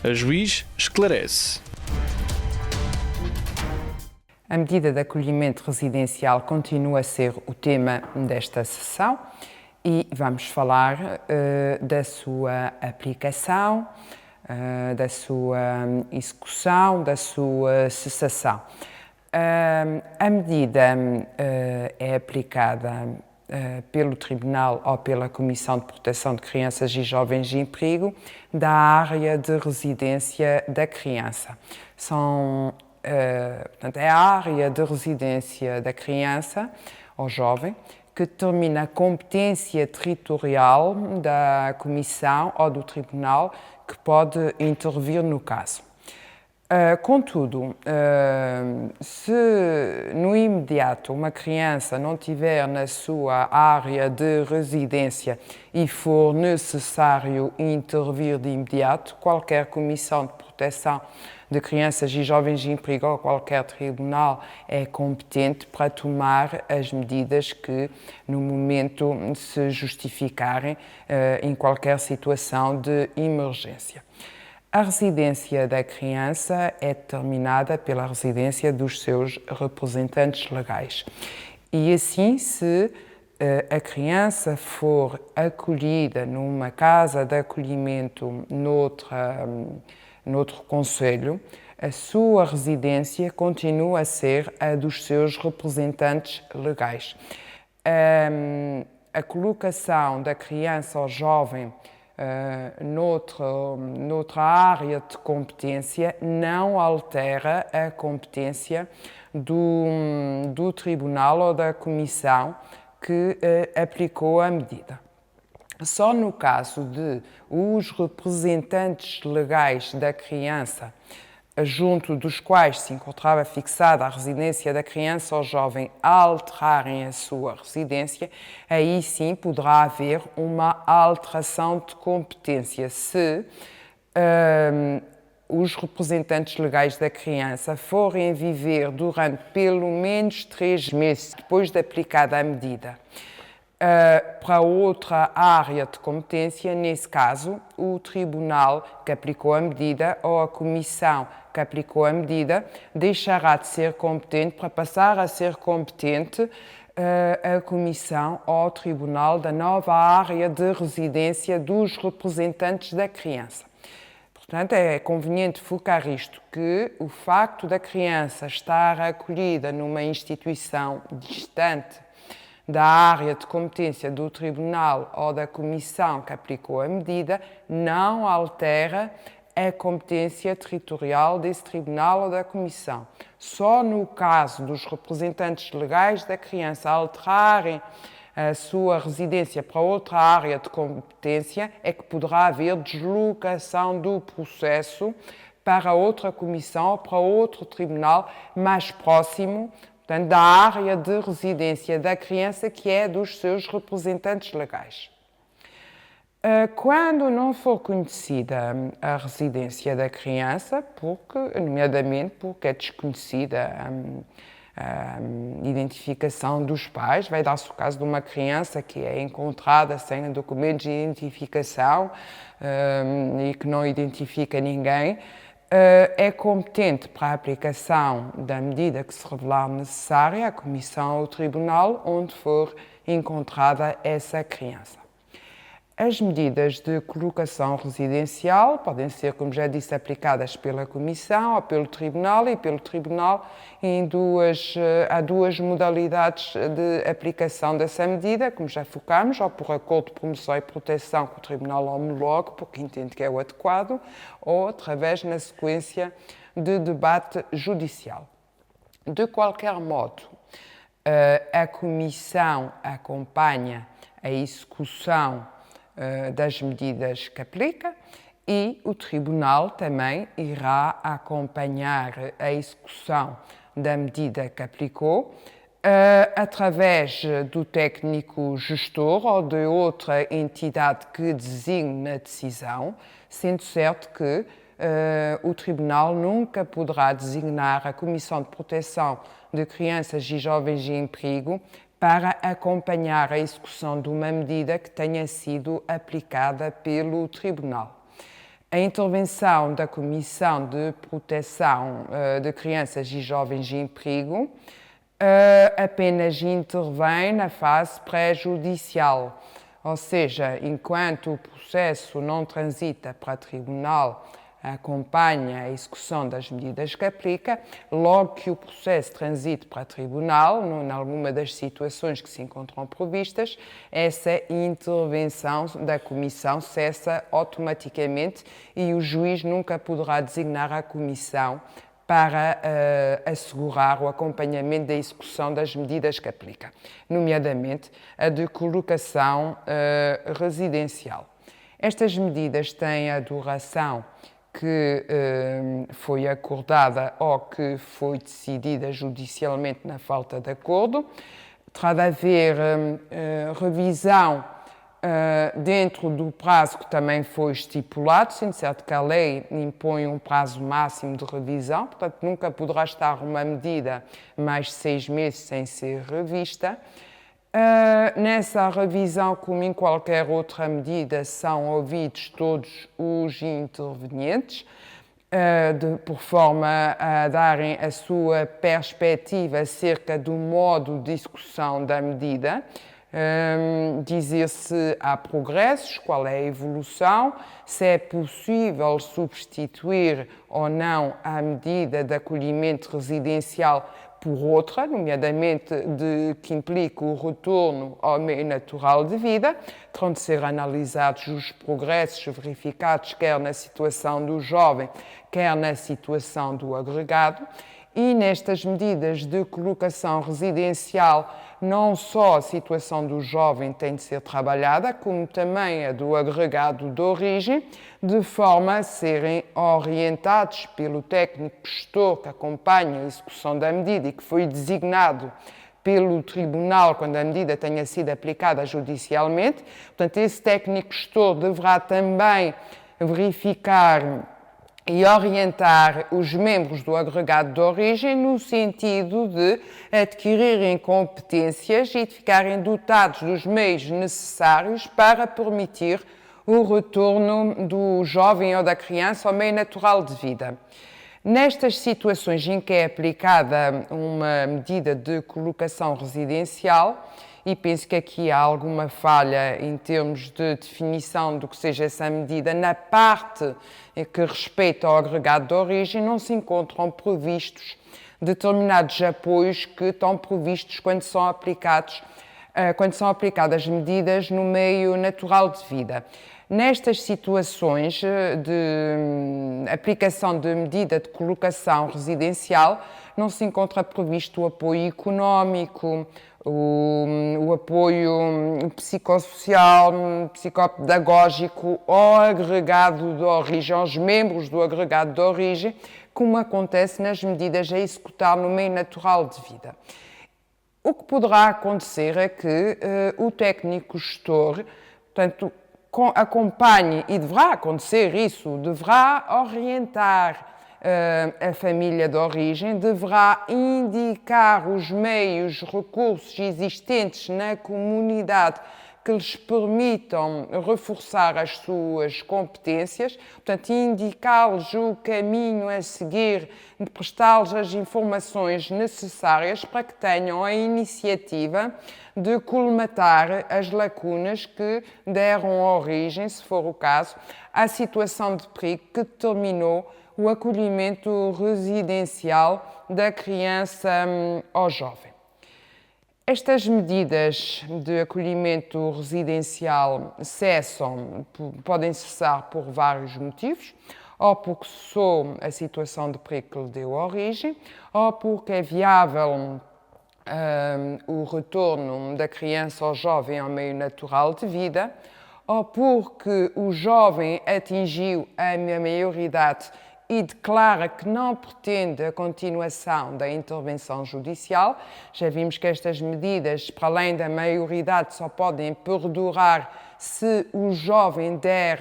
A juiz esclarece. A medida de acolhimento residencial continua a ser o tema desta sessão e vamos falar da sua aplicação, da sua execução, da sua cessação. A medida é aplicada pelo Tribunal ou pela Comissão de Proteção de Crianças e Jovens em Perigo da área de residência da criança. Portanto, é a área de residência da criança ou jovem que determina a competência territorial da Comissão ou do Tribunal que pode intervir no caso. Contudo, se no imediato uma criança não tiver na sua área de residência e for necessário intervir de imediato, qualquer comissão de proteção de crianças e jovens em perigo ou qualquer tribunal é competente para tomar as medidas que no momento se justificarem em qualquer situação de emergência. A residência da criança é determinada pela residência dos seus representantes legais. E assim, se a criança for acolhida numa casa de acolhimento noutro concelho, a sua residência continua a ser a dos seus representantes legais. A colocação da criança ou jovem noutra área de competência não altera a competência do tribunal ou da comissão que aplicou a medida. Só no caso de os representantes legais da criança, junto dos quais se encontrava fixada a residência da criança ou jovem, alterarem a sua residência, aí sim poderá haver uma alteração de competência se os representantes legais da criança forem viver durante pelo menos 3 meses depois de aplicada a medida para outra área de competência. Nesse caso, o tribunal que aplicou a medida ou a comissão que aplicou a medida deixará de ser competente para passar a ser competente a comissão ou o tribunal da nova área de residência dos representantes da criança. Portanto, é conveniente focar isto, que o facto da criança estar acolhida numa instituição distante da área de competência do tribunal ou da comissão que aplicou a medida não altera a competência territorial desse tribunal ou da comissão. Só no caso dos representantes legais da criança alterarem a sua residência para outra área de competência é que poderá haver deslocação do processo para outra comissão ou para outro tribunal mais próximo, portanto, da área de residência da criança que é dos seus representantes legais. Quando não for conhecida a residência da criança, nomeadamente porque é desconhecida a identificação dos pais, vai dar-se o caso de uma criança que é encontrada sem documentos de identificação e que não identifica ninguém, é competente para a aplicação da medida que se revelar necessária a comissão ou o tribunal onde for encontrada essa criança. As medidas de colocação residencial podem ser, como já disse, aplicadas pela comissão ou pelo tribunal, e pelo tribunal há duas modalidades de aplicação dessa medida, como já focamos, ou por acordo de promoção e proteção que o tribunal homologue, porque entende que é o adequado, ou através na sequência de debate judicial. De qualquer modo, a comissão acompanha a execução das medidas que aplica e o tribunal também irá acompanhar a execução da medida que aplicou através do técnico gestor ou de outra entidade que designe a decisão, sendo certo que o tribunal nunca poderá designar a Comissão de Proteção de Crianças e Jovens em Perigo para acompanhar a execução de uma medida que tenha sido aplicada pelo tribunal. A intervenção da Comissão de Proteção de Crianças e Jovens em Perigo apenas intervém na fase pré-judicial, ou seja, enquanto o processo não transita para tribunal, acompanha a execução das medidas que aplica. Logo que o processo transite para tribunal, em alguma das situações que se encontram previstas, essa intervenção da Comissão cessa automaticamente e o juiz nunca poderá designar a Comissão para assegurar o acompanhamento da execução das medidas que aplica, nomeadamente a de colocação residencial. Estas medidas têm a duração que foi acordada ou que foi decidida judicialmente na falta de acordo. Terá de haver revisão dentro do prazo que também foi estipulado, sendo certo que a lei impõe um prazo máximo de revisão, portanto nunca poderá estar uma medida mais de 6 meses sem ser revista. Nessa revisão, como em qualquer outra medida, são ouvidos todos os intervenientes, por forma a darem a sua perspectiva acerca do modo de execução da medida, dizer se há progressos, qual é a evolução, se é possível substituir ou não a medida de acolhimento residencial por outra, nomeadamente que implica o retorno ao meio natural de vida. Terão de ser analisados os progressos verificados quer na situação do jovem, quer na situação do agregado. E nestas medidas de colocação residencial, não só a situação do jovem tem de ser trabalhada, como também a do agregado de origem, de forma a serem orientados pelo técnico gestor que acompanha a execução da medida e que foi designado pelo tribunal quando a medida tenha sido aplicada judicialmente. Portanto, esse técnico gestor deverá também verificar e orientar os membros do agregado de origem no sentido de adquirirem competências e de ficarem dotados dos meios necessários para permitir o retorno do jovem ou da criança ao meio natural de vida. Nestas situações em que é aplicada uma medida de colocação residencial, e penso que aqui há alguma falha em termos de definição do que seja essa medida, na parte que respeita ao agregado de origem, não se encontram previstos determinados apoios que estão previstos quando são aplicadas medidas no meio natural de vida. Nestas situações de aplicação de medida de colocação residencial, não se encontra previsto o apoio económico, o apoio psicossocial, psicopedagógico ao agregado de origem, aos membros do agregado de origem, como acontece nas medidas a executar no meio natural de vida. O que poderá acontecer é que o técnico gestor, portanto, acompanhe, e deverá acontecer isso, deverá orientar a família de origem, deverá indicar os meios, recursos existentes na comunidade que lhes permitam reforçar as suas competências, portanto, indicar-lhes o caminho a seguir, prestar-lhes as informações necessárias para que tenham a iniciativa de colmatar as lacunas que deram origem, se for o caso, à situação de perigo que determinou o acolhimento residencial da criança ou jovem. Estas medidas de acolhimento residencial podem cessar por vários motivos, ou porque cessou a situação de perigo que lhe deu origem, ou porque é viável o retorno da criança ou jovem ao meio natural de vida, ou porque o jovem atingiu a maioridade e declara que não pretende a continuação da intervenção judicial. Já vimos que estas medidas, para além da maioridade, só podem perdurar se o jovem der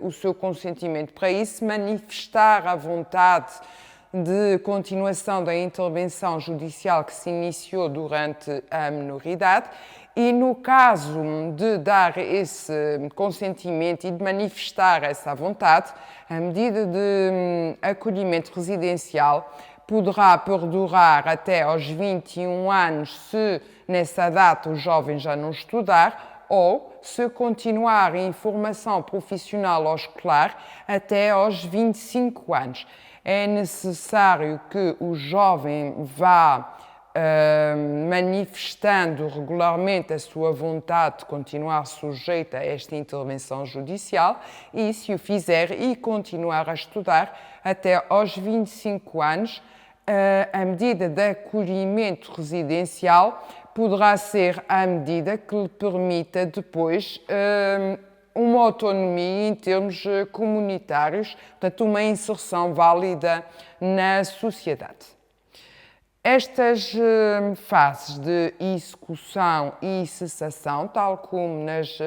o seu consentimento para isso, manifestar a vontade de continuação da intervenção judicial que se iniciou durante a menoridade e no caso de dar esse consentimento e de manifestar essa vontade, a medida de acolhimento residencial poderá perdurar até aos 21 anos se nessa data o jovem já não estudar ou se continuar em formação profissional ou escolar até aos 25 anos. É necessário que o jovem vá manifestando regularmente a sua vontade de continuar sujeito a esta intervenção judicial e, se o fizer, e continuar a estudar até aos 25 anos, a medida de acolhimento residencial poderá ser a medida que lhe permita depois uma autonomia em termos comunitários, portanto, uma inserção válida na sociedade. Estas fases de execução e cessação, tal como nas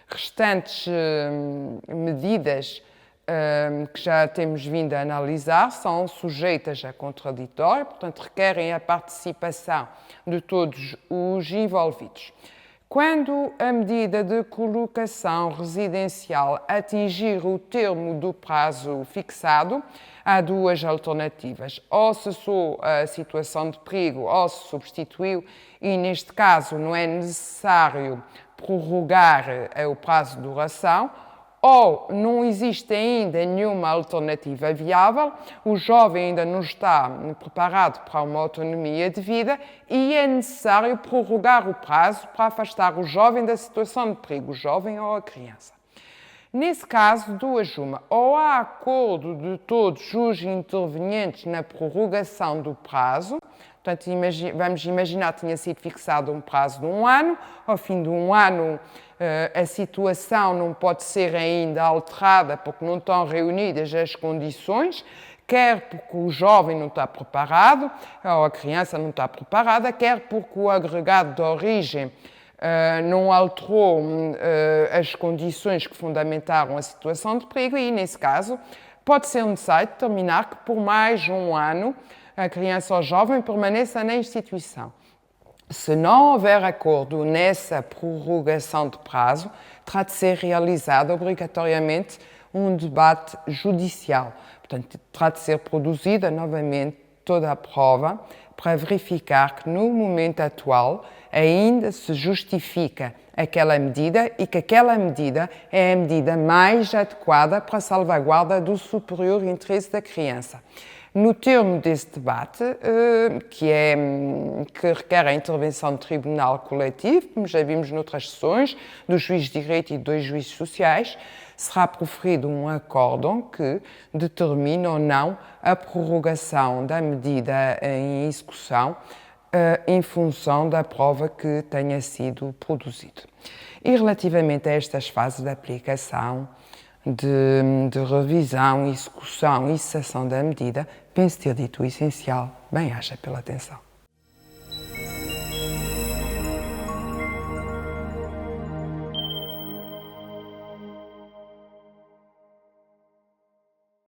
restantes medidas que já temos vindo a analisar, são sujeitas a contraditório, portanto, requerem a participação de todos os envolvidos. Quando a medida de colocação residencial atingir o termo do prazo fixado, há duas alternativas. Ou cessou a situação de perigo ou se substituiu, e neste caso não é necessário prorrogar o prazo de duração, ou não existe ainda nenhuma alternativa viável, o jovem ainda não está preparado para uma autonomia de vida e é necessário prorrogar o prazo para afastar o jovem da situação de perigo, o jovem ou a criança. Nesse caso, duas uma, ou há acordo de todos os intervenientes na prorrogação do prazo, portanto, vamos imaginar que tinha sido fixado um prazo de 1 ano, ao fim de 1 ano a situação não pode ser ainda alterada porque não estão reunidas as condições, quer porque o jovem não está preparado, ou a criança não está preparada, quer porque o agregado de origem não alterou as condições que fundamentaram a situação de perigo e, nesse caso, pode ser necessário determinar que por mais de 1 ano a criança ou jovem permaneça na instituição. Se não houver acordo nessa prorrogação de prazo, terá de ser realizado obrigatoriamente um debate judicial. Portanto, terá de ser produzida novamente toda a prova para verificar que no momento atual ainda se justifica aquela medida e que aquela medida é a medida mais adequada para a salvaguarda do superior interesse da criança. No termo desse debate, que requer a intervenção do Tribunal Coletivo, como já vimos noutras sessões, do juiz de direito e de 2 juízes sociais, será proferido um acórdão que determina ou não a prorrogação da medida em execução em função da prova que tenha sido produzida. E relativamente a estas fases de aplicação, de revisão, execução e cessação da medida, penso ter dito o essencial. Bem-aja pela atenção.